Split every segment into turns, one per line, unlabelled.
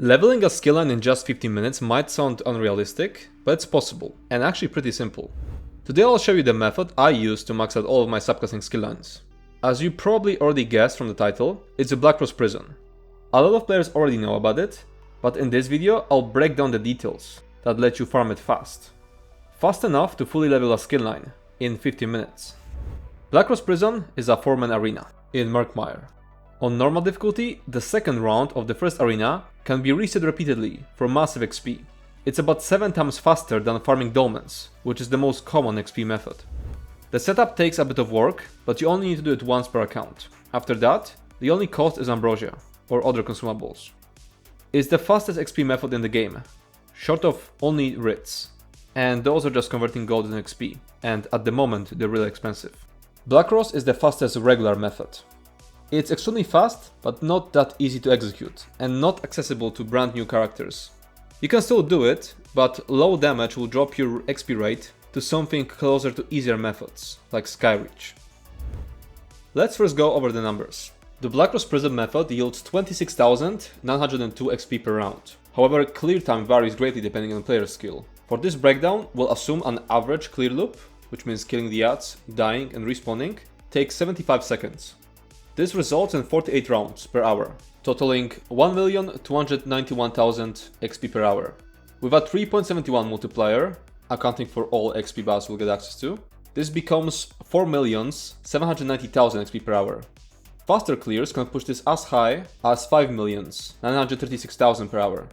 Leveling a skill line in just 15 minutes might sound unrealistic, but it's possible, and actually pretty simple. Today I'll show you the method I use to max out all of my subclassing skill lines. As you probably already guessed from the title, it's a Blackrose Prison. A lot of players already know about it, but in this video I'll break down the details that let you farm it fast. Fast enough to fully level a skill line in 15 minutes. Blackrose Prison is a 4-man arena in Murkmire. On normal difficulty, the second round of the first arena can be reset repeatedly for massive XP. It's about 7 times faster than farming Dolmens, which is the most common XP method. The setup takes a bit of work, but you only need to do it once per account. After that, the only cost is ambrosia, or other consumables. It's the fastest XP method in the game, short of only writs, and those are just converting gold into XP, and at the moment they're really expensive. Blackrose is the fastest regular method. It's extremely fast, but not that easy to execute, and not accessible to brand new characters. You can still do it, but low damage will drop your XP rate to something closer to easier methods, like Skyreach. Let's first go over the numbers. The Blackrose Prison method yields 26,902 XP per round. However, clear time varies greatly depending on player skill. For this breakdown, we'll assume an average clear loop, which means killing the adds, dying and respawning, takes 75 seconds. This results in 48 rounds per hour, totaling 1,291,000 XP per hour. With a 3.71 multiplier, accounting for all XP buffs we'll get access to, this becomes 4,790,000 XP per hour. Faster clears can push this as high as 5,936,000 per hour.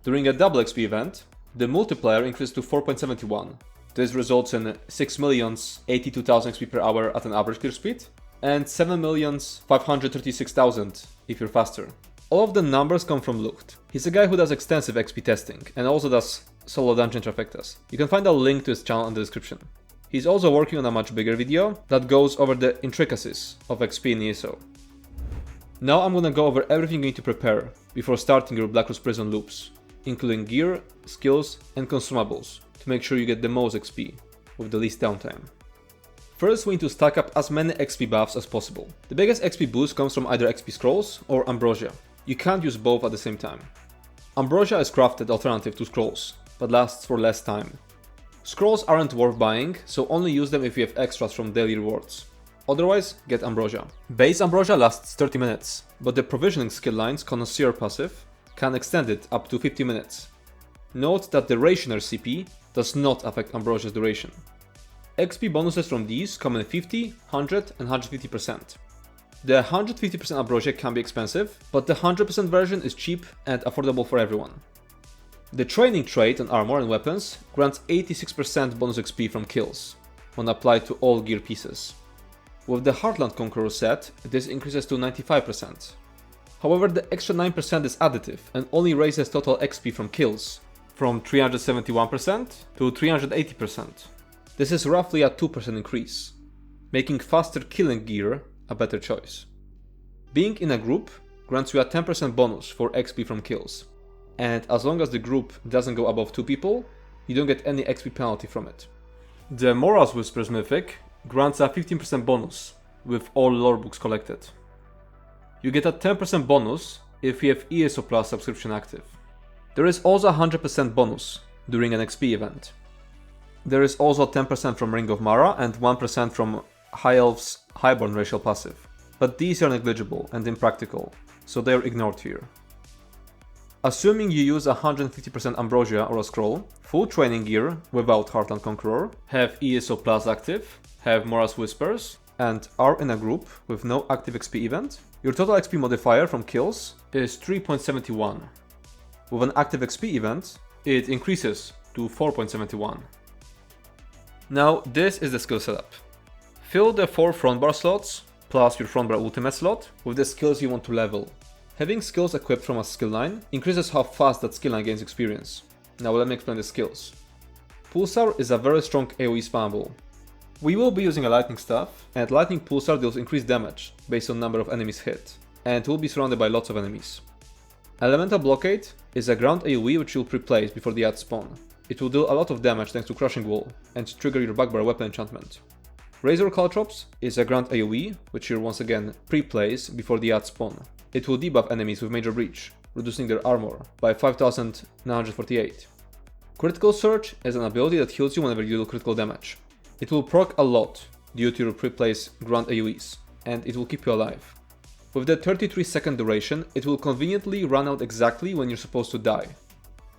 During a double XP event, the multiplier increases to 4.71. This results in 6,082,000 XP per hour at an average clear speed, and 7,536,000 if you're faster. All of the numbers come from Lucht. He's a guy who does extensive XP testing and also does solo dungeon trifectas. You can find a link to his channel in the description. He's also working on a much bigger video that goes over the intricacies of XP in ESO. Now I'm gonna go over everything you need to prepare before starting your Blackrose Prison loops, including gear, skills and consumables to make sure you get the most XP with the least downtime. First, we need to stack up as many XP buffs as possible. The biggest XP boost comes from either XP scrolls or ambrosia. You can't use both at the same time. Ambrosia is crafted alternative to scrolls, but lasts for less time. Scrolls aren't worth buying, so only use them if you have extras from daily rewards. Otherwise, get ambrosia. Base ambrosia lasts 30 minutes, but the provisioning skill line's Connoisseur passive can extend it up to 50 minutes. Note that the Rationer CP does not affect ambrosia's duration. XP bonuses from these come in 50, 100 and 150%. The 150% ambrosia can be expensive, but the 100% version is cheap and affordable for everyone. The training trait on armor and weapons grants 86% bonus XP from kills, when applied to all gear pieces. With the Heartland Conqueror set, this increases to 95%. However, the extra 9% is additive and only raises total XP from kills, from 371% to 380%. This is roughly a 2% increase, making faster killing gear a better choice. Being in a group grants you a 10% bonus for XP from kills, and as long as the group doesn't go above 2 people, you don't get any XP penalty from it. The Morals Whispers mythic grants a 15% bonus with all lore books collected. You get a 10% bonus if you have ESO Plus subscription active. There is also a 100% bonus during an XP event. There is also 10% from Ring of Mara and 1% from High Elf's Highborn racial passive, but these are negligible and impractical, so they are ignored here. Assuming you use 150% ambrosia or a scroll, full training gear without Heartland Conqueror, have ESO Plus active, have Morals Whispers, and are in a group with no active XP event, your total XP modifier from kills is 3.71. With an active XP event, it increases to 4.71. Now, this is the skill setup. Fill the 4 front bar slots, plus your front bar ultimate slot, with the skills you want to level. Having skills equipped from a skill line increases how fast that skill line gains experience. Now let me explain the skills. Pulsar is a very strong AoE spammable. We will be using a lightning staff, and lightning pulsar deals increased damage based on number of enemies hit, and will be surrounded by lots of enemies. Elemental Blockade is a ground AoE which you'll pre-place before the adds spawn. It will deal a lot of damage thanks to Crushing Wall, and trigger your Bugbear weapon enchantment. Razor Caltrops is a ground AoE, which you'll once again pre-place before the adds spawn. It will debuff enemies with Major Breach. reducing their armor by 5948. Critical Surge is an ability that heals you whenever you deal critical damage. It will proc a lot due to your pre-place Grunt AoEs, and it will keep you alive. With the 33-second duration, it will conveniently run out exactly when you're supposed to die.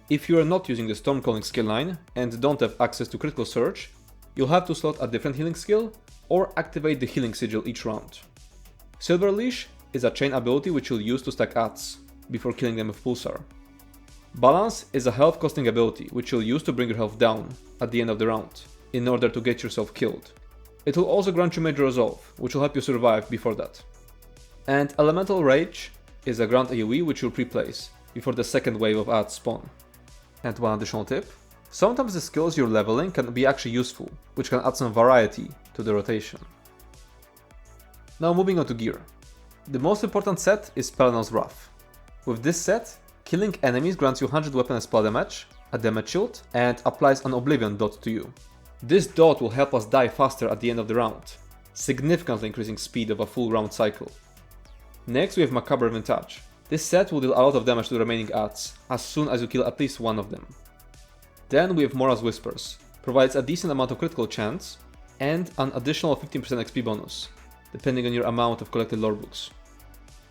If you are not using the Stormcalling skill line and don't have access to Critical Surge, you'll have to slot a different healing skill or activate the healing sigil each round. Silver Leash is a chain ability which you'll use to stack adds before killing them with Pulsar. Balance is a health costing ability which you'll use to bring your health down at the end of the round in order to get yourself killed. It will also grant you Major Resolve, which will help you survive before that. And Elemental Rage is a Grunt AoE which you'll pre-place before the second wave of adds spawn. And one additional tip, sometimes the skills you're leveling can be actually useful, which can add some variety to the rotation. Now moving on to gear. The most important set is Pelenel's Wrath. With this set, killing enemies grants you 100 weapon and spell damage, a damage shield, and applies an Oblivion dot to you. This dot will help us die faster at the end of the round, significantly increasing speed of a full round cycle. Next we have Macabre Vintage. This set will deal a lot of damage to the remaining adds, as soon as you kill at least one of them. Then we have Mora's Whispers, provides a decent amount of critical chance, and an additional 15% XP bonus, depending on your amount of collected lore books.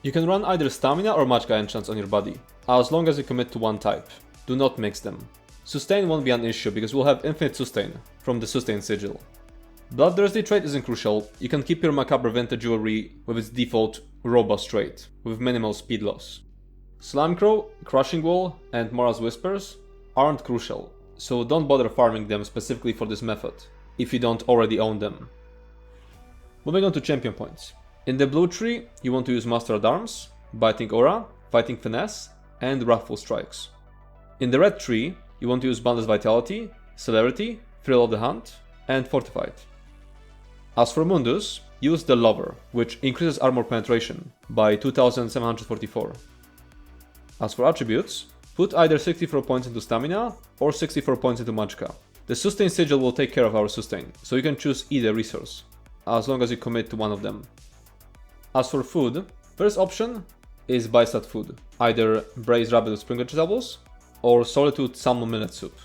You can run either Stamina or Magicka enchants on your body, as long as you commit to one type. Do not mix them. Sustain won't be an issue because we'll have infinite sustain from the sustain sigil. Bloodthirsty trait isn't crucial, you can keep your Macabre Vintage jewelry with its default robust trait, with minimal speed loss. Slimecrow, Crushing Wall, and Mora's Whispers aren't crucial, so don't bother farming them specifically for this method, if you don't already own them. Moving on to champion points. In the blue tree, you want to use Master at Arms, Biting Aura, Fighting Finesse, and Wrathful Strikes. In the red tree, you want to use Boundless Vitality, Celerity, Thrill of the Hunt, and Fortified. As for Mundus, use the Lover, which increases armor penetration by 2744. As for attributes, put either 64 points into Stamina or 64 points into Magicka. The Sustain Sigil will take care of our Sustain, so you can choose either resource, as long as you commit to one of them. As for food, first option is Bystat food, either Braised Rabbit with Spring Vegetables or Solitude Salmon Millet Soup,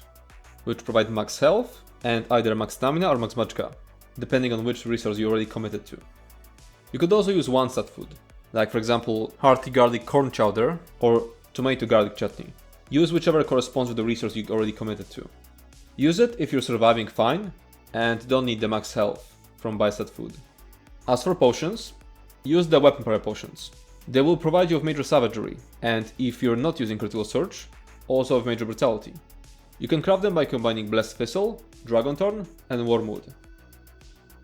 which provide max health and either max stamina or max magicka, depending on which resource you already committed to. You could also use one-stat food, like for example Hearty Garlic Corn Chowder or Tomato Garlic Chutney. Use whichever corresponds with the resource you already committed to. Use it if you're surviving fine and don't need the max health from Bystat food. As for potions, use the Weapon Power potions. They will provide you with Major Savagery, and if you're not using Critical Surge, also with Major Brutality. You can craft them by combining Blessed Thistle, Dragon Thorn, and Wormwood.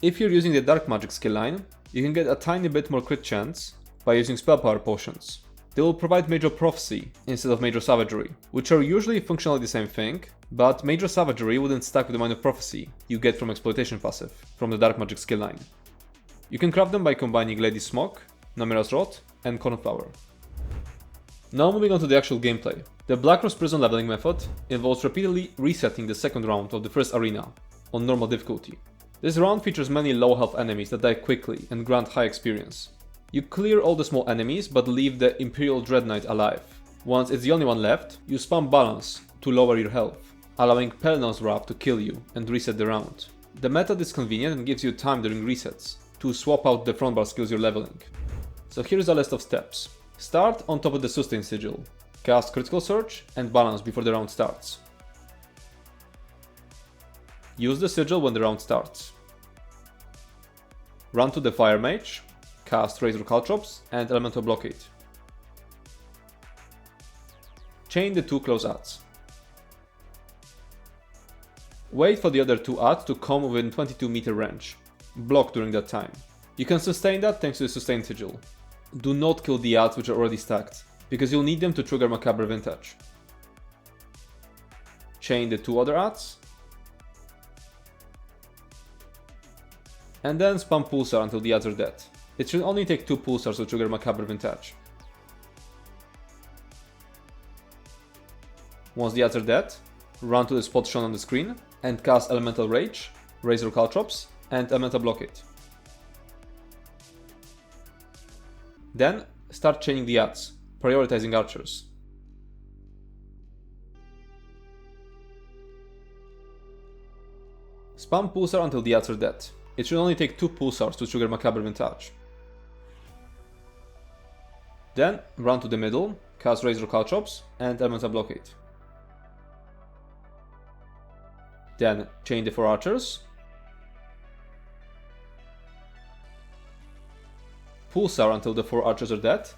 If you're using the Dark Magic skill line, you can get a tiny bit more crit chance by using Spell Power potions. They will provide Major Prophecy instead of Major Savagery, which are usually functionally the same thing, but Major Savagery wouldn't stack with the amount of Prophecy you get from Exploitation passive from the Dark Magic skill line. You can craft them by combining Lady Smoke, Namira's Rot, and Cornflower. Now moving on to the actual gameplay. The Blackrose Prison leveling method involves repeatedly resetting the second round of the first arena on normal difficulty. This round features many low health enemies that die quickly and grant high experience. You clear all the small enemies but leave the Imperial Dread Knight alive. Once it's the only one left, you spam Balance to lower your health, allowing Pelenel's Wrath to kill you and reset the round. The method is convenient and gives you time during resets to swap out the front bar skills you're leveling. So here's a list of steps. Start on top of the Sustain Sigil. Cast Critical Surge and Balance before the round starts. Use the Sigil when the round starts. Run to the Fire Mage, cast Razor Caltrops and Elemental Blockade. Chain the two close adds. Wait for the other two adds to come within 22 meter range. Block during that time. You can sustain that thanks to the Sustain Sigil. Do not kill the adds which are already stacked, because you'll need them to trigger Macabre Vintage. Chain the two other adds. And then spam Pulsar until the adds are dead. It should only take 2 Pulsars to trigger Macabre Vintage. Once the adds are dead, run to the spot shown on the screen and cast Elemental Rage, Razor Caltrops, and Elemental Blockade. Then start chaining the adds, prioritizing archers. Spam Pulsar until the ads are dead. It should only take 2 Pulsars to trigger Macabre Vintage. Then run to the middle, cast Razor Caltrops and Elemental Blockade. Then chain the 4 archers. Pulsar until the 4 archers are dead.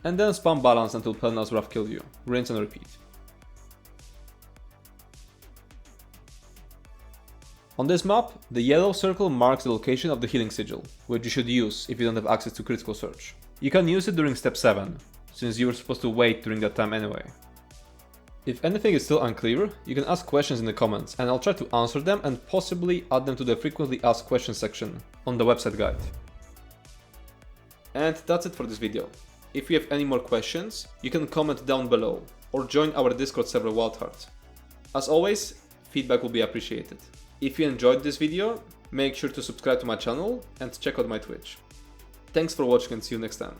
And then spam Balance until Pelna's Wrath kill you. Rinse and repeat. On this map, the yellow circle marks the location of the Healing Sigil, which you should use if you don't have access to Critical Search. You can use it during step 7, since you were supposed to wait during that time anyway. If anything is still unclear, you can ask questions in the comments and I'll try to answer them and possibly add them to the frequently asked questions section on the website guide. And that's it for this video. If you have any more questions, you can comment down below or join our Discord server Wildheart. As always, feedback will be appreciated. If you enjoyed this video, make sure to subscribe to my channel and check out my Twitch. Thanks for watching and see you next time.